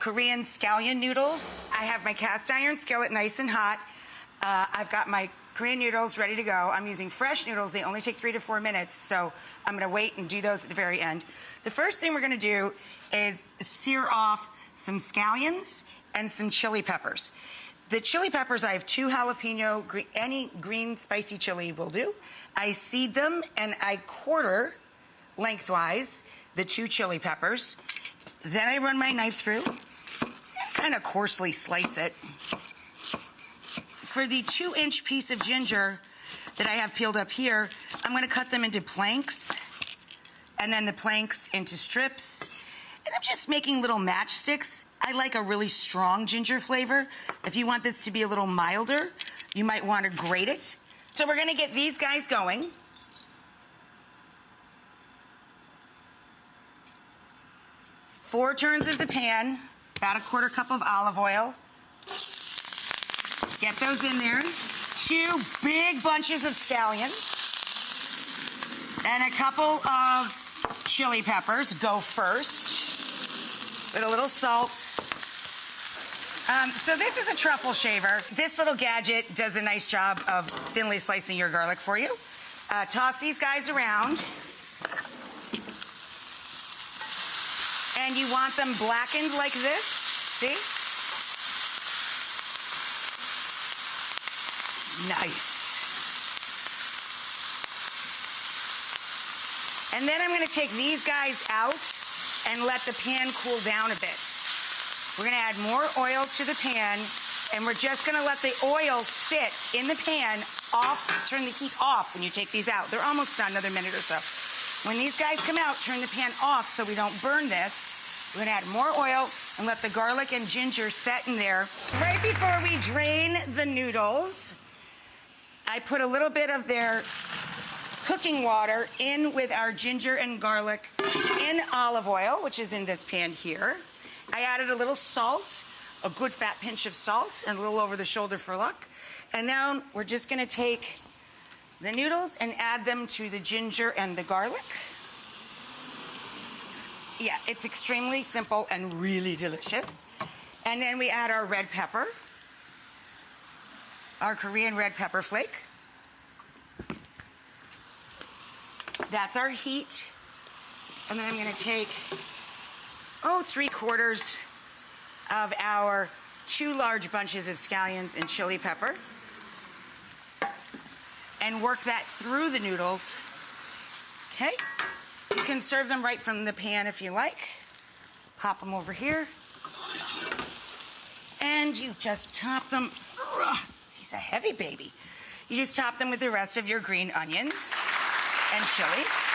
Korean scallion noodles. I have my cast iron skillet nice and hot. I've got my Korean noodles ready to go. I'm using fresh noodles. They only take 3 to 4 minutes, so I'm going to wait and do those at the very end. The first thing we're going to do is sear off some scallions and some chili peppers. The chili peppers, I have 2 jalapeno, any green spicy chili will do. I seed them and I quarter lengthwise the 2 chili peppers. Then I run my knife through, kind of coarsely slice it. For the 2-inch piece of ginger that I have peeled up here, I'm going to cut them into planks, and then the planks into strips. And I'm just making little matchsticks. I like a really strong ginger flavor. If you want this to be a little milder, you might want to grate it. So we're going to get these guys going. Four turns of the pan, about 1/4 cup of olive oil. Get those in there. 2 big bunches of scallions. And a couple of chili peppers go first. With a little salt. So this is a truffle shaver. This little gadget does a nice job of thinly slicing your garlic for you. Toss these guys around. And you want them blackened like this. See? Nice. And then I'm going to take these guys out and let the pan cool down a bit. We're going to add more oil to the pan, and we're just going to let the oil sit in the pan off, turn the heat off when you take these out. They're almost done, another minute or so. When these guys come out, turn the pan off so we don't burn this. We're going to add more oil and let the garlic and ginger set in there. Right before we drain the noodles, I put a little bit of their cooking water in with our ginger and garlic in olive oil, which is in this pan here. I added a little salt, a good fat pinch of salt, and a little over the shoulder for luck. And now we're just going to take the noodles and add them to the ginger and the garlic. Yeah, it's extremely simple and really delicious. And then we add our red pepper, our Korean red pepper flake. That's our heat. And then I'm going to take, 3/4 of our 2 large bunches of scallions and chili pepper. And work that through the noodles. Okay? You can serve them right from the pan if you like. Pop them over here. And you just top them. He's a heavy baby. You just top them with the rest of your green onions and chilies.